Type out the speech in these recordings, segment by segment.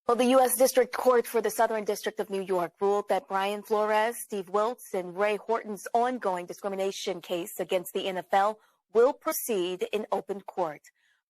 Well, the U.S. District Court for the Southern District of New York ruled that Brian Flores, Steve Wilks, and Ray Horton's ongoing discrimination case against the NFL will proceed in open court.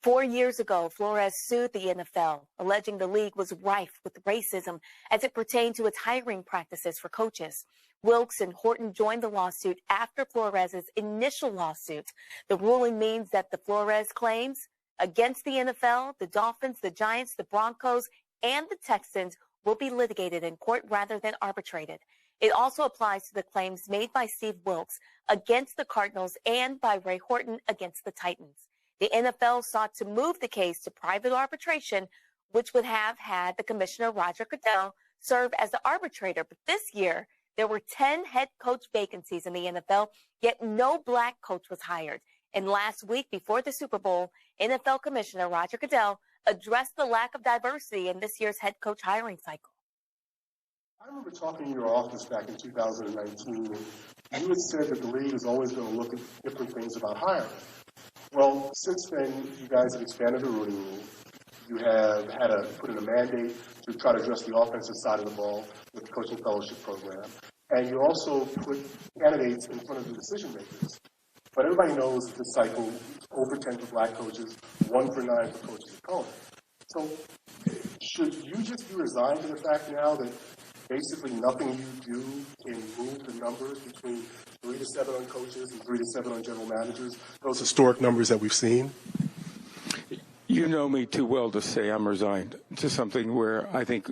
4 years ago, Flores sued the NFL, alleging the league was rife with racism as it pertained to its hiring practices for coaches. Wilks and Horton joined the lawsuit after Flores' initial lawsuit. The ruling means that the Flores claims against the NFL, the Dolphins, the Giants, the Broncos, and the Texans will be litigated in court rather than arbitrated. It also applies to the claims made by Steve Wilks against the Cardinals and by Ray Horton against the Titans. The NFL sought to move the case to private arbitration, which would have had the commissioner, Roger Goodell, serve as the arbitrator. But this year, there were 10 head coach vacancies in the NFL, yet no black coach was hired. And last week, before the Super Bowl, NFL Commissioner Roger Goodell addressed the lack of diversity in this year's head coach hiring cycle. I remember talking in your office back in 2019, and you had said that the league is always going to look at different things about hiring. Well, since then, you guys have expanded the Rooney Rule. You have had to put in a mandate to try to address the offensive side of the ball with the coaching fellowship program. And you also put candidates in front of the decision makers. But everybody knows that this cycle is over 10 for black coaches, 1 for 9 for coaches of color. So should you just be resigned to the fact now that basically nothing you do can move the numbers between 3 to 7 on coaches and 3 to 7 on general managers, those historic numbers that we've seen? You know me too well to say I'm resigned to something where I think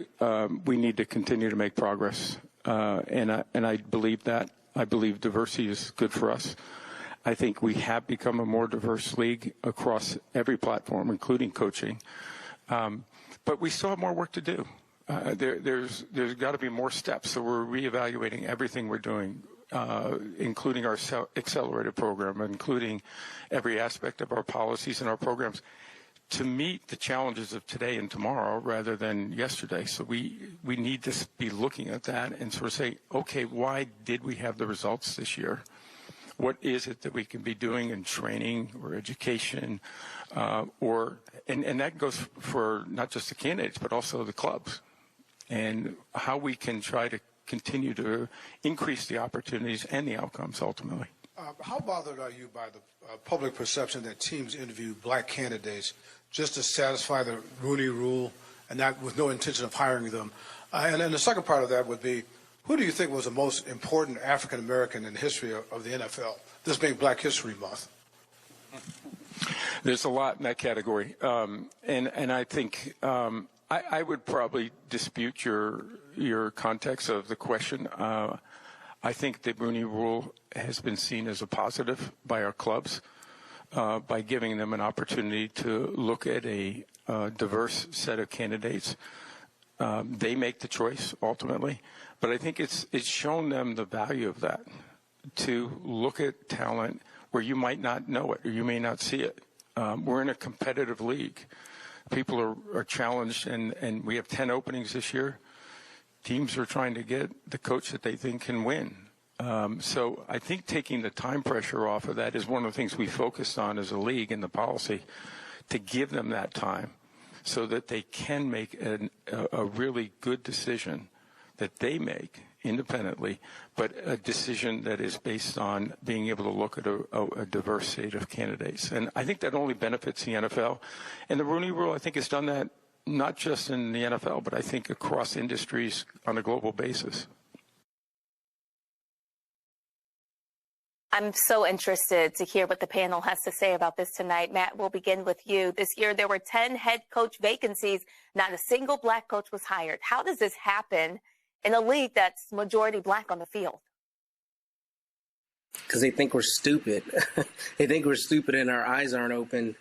we need to continue to make progress. And I believe that. I believe diversity is good for us. I think we have become a more diverse league across every platform, including coaching. But we still have more work to do. There's got to be more steps. So we're reevaluating everything we're doing, including our accelerated program, including every aspect of our policies and our programs, to meet the challenges of today and tomorrow rather than yesterday. So we need to be looking at that and sort of say, okay, why did we have the results this year? What is it that we can be doing in training or education, and that goes for not just the candidates, but also the clubs, and how we can try to continue to increase the opportunities and the outcomes ultimately. How bothered are you by the public perception that teams interview black candidates just to satisfy the Rooney Rule and not with no intention of hiring them? And then the second part of that would be, who do you think was the most important African American in the history of the NFL, this being Black History Month? There's a lot in that category. And I think I would probably dispute your context of the question. I think the Rooney Rule has been seen as a positive by our clubs by giving them an opportunity to look at a diverse set of candidates. They make the choice ultimately, but I think it's shown them the value of that, to look at talent where you might not know it or you may not see it. We're in a competitive league. People are challenged, and we have 10 openings this year. Teams are trying to get the coach that they think can win. So I think taking the time pressure off of that is one of the things we focused on as a league in the policy, to give them that time so that they can make a really good decision that they make independently, but a decision that is based on being able to look at a diverse slate of candidates. And I think that only benefits the NFL. And the Rooney Rule, I think, has done that not just in the NFL, but I think across industries on a global basis. I'm so interested to hear what the panel has to say about this tonight. Matt, we'll begin with you. This year, there were 10 head coach vacancies. Not a single black coach was hired. How does this happen in a league that's majority black on the field? Because they think we're stupid. They think we're stupid and our eyes aren't open.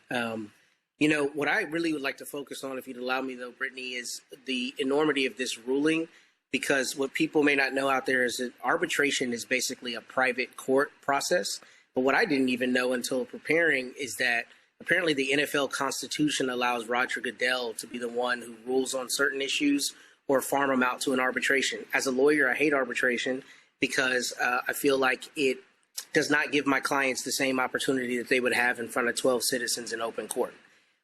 You know, what I really would like to focus on, if you'd allow me, though, Brittany, is the enormity of this ruling. Because what people may not know out there is that arbitration is basically a private court process. But what I didn't even know until preparing is that apparently the NFL Constitution allows Roger Goodell to be the one who rules on certain issues or farm them out to an arbitration. As a lawyer, I hate arbitration because I feel like it does not give my clients the same opportunity that they would have in front of 12 citizens in open court.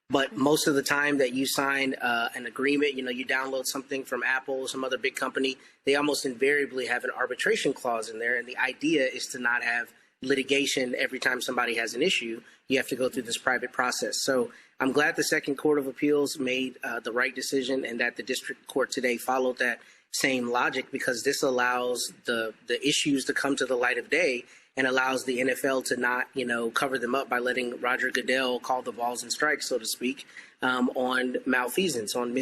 But most of the time that you sign an agreement, you download something from Apple or some other big company, they almost invariably have an arbitration clause in there. And the idea is to not have litigation every time somebody has an issue. You have to go through this private process. So I'm glad the Second Court of Appeals made the right decision and that the district court today followed that same logic, because this allows the issues to come to the light of day and allows the NFL to not, cover them up by letting Roger Goodell call the balls and strikes, so to speak, on malfeasance, on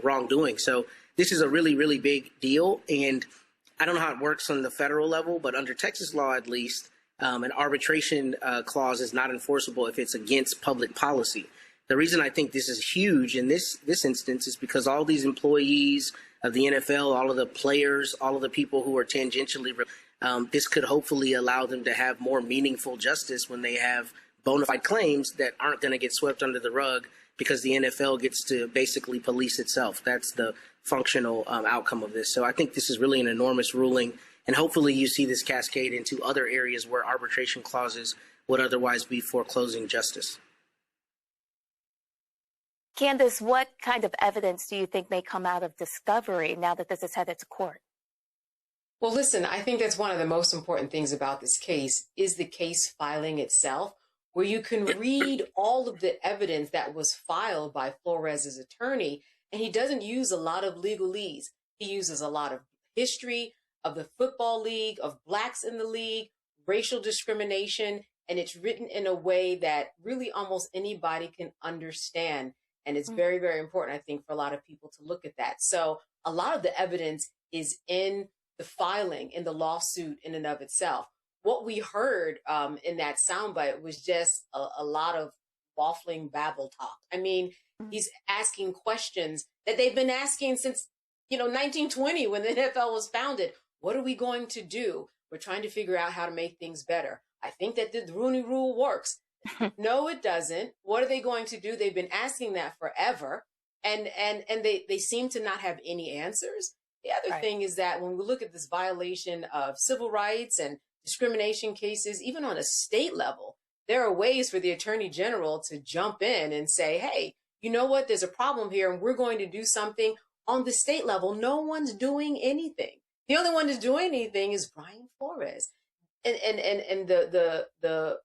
wrongdoing. So this is a really, really big deal. And I don't know how it works on the federal level, but under Texas law, at least, an arbitration clause is not enforceable if it's against public policy. The reason I think this is huge in this instance is because all these employees of the NFL, all of the players, all of the people who are tangentially this could hopefully allow them to have more meaningful justice when they have bona fide claims that aren't going to get swept under the rug because the NFL gets to basically police itself. That's the functional outcome of this. So I think this is really an enormous ruling, and hopefully you see this cascade into other areas where arbitration clauses would otherwise be foreclosing justice. Candace, what kind of evidence do you think may come out of discovery now that this is headed to court? Well, listen, I think that's one of the most important things about this case is the case filing itself, where you can read all of the evidence that was filed by Flores' attorney, and he doesn't use a lot of legalese. He uses a lot of history of the football league, of blacks in the league, racial discrimination, and it's written in a way that really almost anybody can understand. And it's very, very important, I think, for a lot of people to look at that. So a lot of the evidence is in the filing, in the lawsuit in and of itself. What we heard in that soundbite was just a lot of waffling babble talk. I mean, he's asking questions that they've been asking since, 1920 when the NFL was founded. What are we going to do? We're trying to figure out how to make things better. I think that the Rooney Rule works. No, it doesn't. What are they going to do? They've been asking that forever. And they seem to not have any answers. The other thing is that when we look at this violation of civil rights and discrimination cases, even on a state level, there are ways for the attorney general to jump in and say, hey, you know what? There's a problem here and we're going to do something on the state level. No one's doing anything. The only one that's doing anything is Brian Flores. And the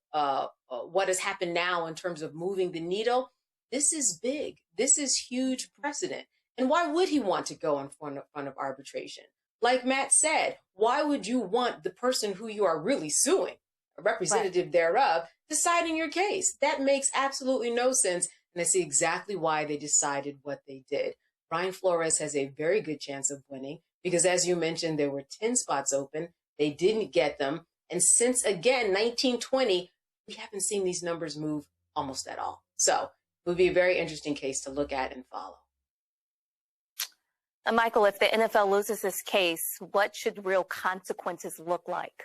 what has happened now in terms of moving the needle, this is big. This is huge precedent. And why would he want to go in front of arbitration? Like Matt said, why would you want the person who you are really suing, a representative thereof, deciding your case? That makes absolutely no sense. And I see exactly why they decided what they did. Brian Flores has a very good chance of winning because, as you mentioned, there were 10 spots open. They didn't get them. And since, again, 1920, we haven't seen these numbers move almost at all. So it would be a very interesting case to look at and follow. Michael, if the NFL loses this case, what should real consequences look like?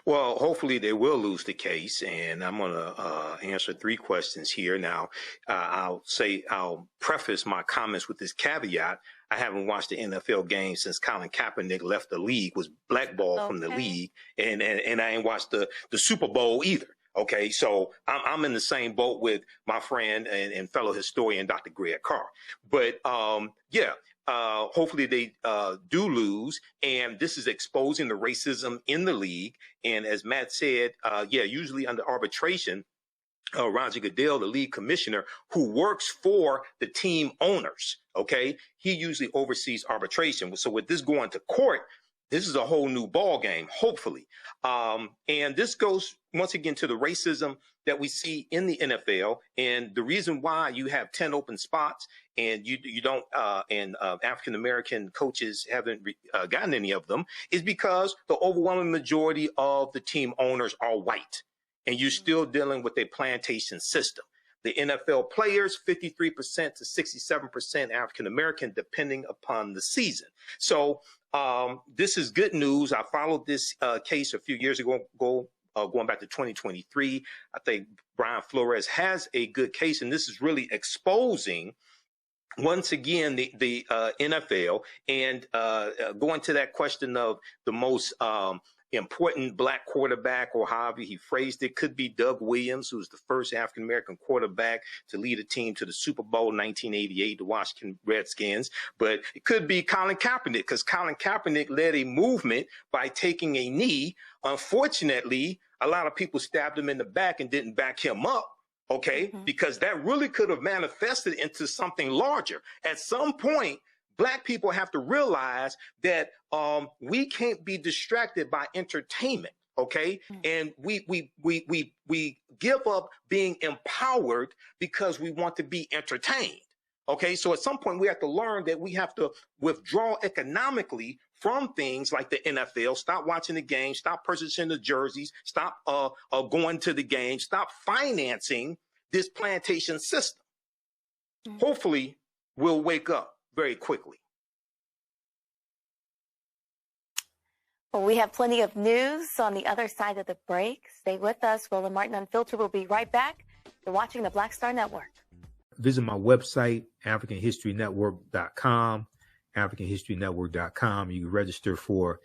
Well, hopefully they will lose the case, and I'm going to answer 3 questions here. Now, I'll preface my comments with this caveat. I haven't watched the NFL game since Colin Kaepernick left the league, was blackballed from the league, and I ain't watched the Super Bowl either. Okay, so I'm in the same boat with my friend and fellow historian, Dr. Greg Carr. But hopefully they do lose, and this is exposing the racism in the league. And as Matt said, usually under arbitration, Roger Goodell, the league commissioner, who works for the team owners, okay, he usually oversees arbitration. So with this going to court, this is a whole new ball game, hopefully. And this goes once again to the racism that we see in the NFL. And the reason why you have 10 open spots and you don't African-American coaches haven't gotten any of them is because the overwhelming majority of the team owners are white. And you're still dealing with a plantation system. The NFL players, 53% to 67% African-American, depending upon the season. So this is good news. I followed this case a few years ago, going back to 2023. I think Brian Flores has a good case, and this is really exposing, once again, the NFL. And going to that question of the most important black quarterback, or however he phrased it. Could be Doug Williams, who was the first African-American quarterback to lead a team to the Super Bowl in 1988, the Washington Redskins. But it could be Colin Kaepernick, because Colin Kaepernick led a movement by taking a knee. Unfortunately, a lot of people stabbed him in the back and didn't back him up. Okay, because that really could have manifested into something larger. At some point, black people have to realize that we can't be distracted by entertainment. Okay, and we give up being empowered because we want to be entertained. Okay, so at some point we have to learn that we have to withdraw economically from things like the NFL. Stop watching the game, stop purchasing the jerseys, stop going to the game, stop financing this plantation system. Hopefully we'll wake up very quickly. Well, we have plenty of news on the other side of the break. Stay with us. Roland Martin Unfiltered will be right back. You're watching the Black Star Network. Visit my website, AfricanHistoryNetwork.com, AfricanHistoryNetwork.com. You can register for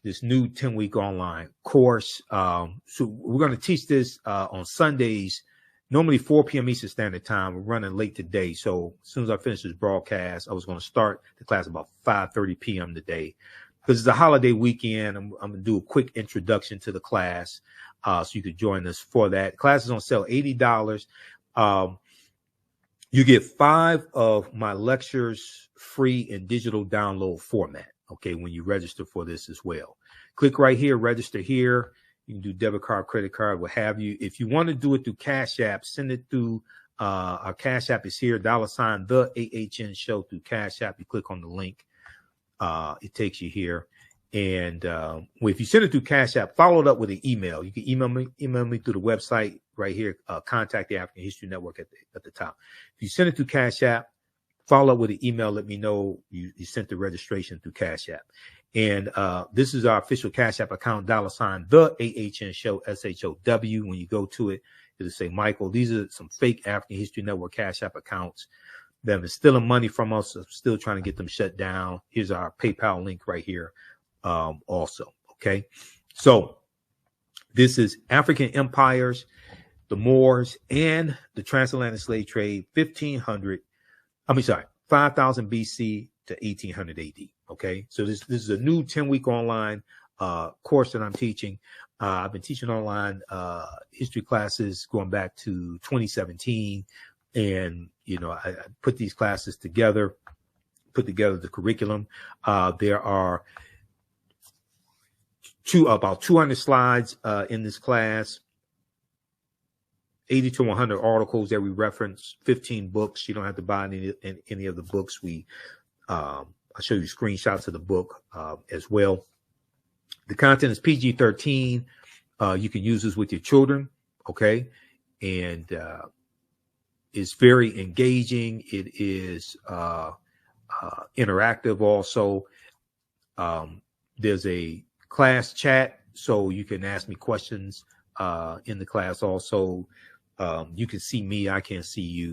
this new 10-week online course. So we're going to teach this on Sundays, normally 4 p.m. Eastern Standard Time. We're running late today. So as soon as I finish this broadcast, I was going to start the class about 5:30 p.m. today. Because it's a holiday weekend, I'm going to do a quick introduction to the class so you could join us for that. Class is on sale, $80. You get 5 of my lectures free in digital download format, okay, when you register for this as well. Click right here, register here. You can do debit card, credit card, what have you. If you want to do it through Cash App, send it through our Cash App is here, $ the AHN show through Cash App. You click on the link. It takes you here. And if you send it through Cash App, follow it up with an email. You can email me through the website right here. Contact the African History Network at the top. If you send it through Cash App, follow up with an email. Let me know you sent the registration through Cash App. And this is our official Cash App account, $ the AHN show, SHOW. When you go to it, it'll say Michael. These are some fake African History Network Cash App accounts that have been stealing money from us. I'm still trying to get them shut down. Here's our PayPal link right here. Also, okay. So this is African empires, the Moors, and the transatlantic slave trade, 5000 BC to 1800 AD. Okay, so this is a new 10-week online course that I'm teaching. I've been teaching online history classes going back to 2017, and I put these classes together, put together the curriculum. There are about 200 slides in this class, 80 to 100 articles that we reference, 15 books. You don't have to buy any of the books. I'll show you screenshots of the book as well. The content is PG-13. You can use this with your children, okay? And it's very engaging. It is interactive also. There's a class chat, so you can ask me questions in the class also. You can see me, I can't see you.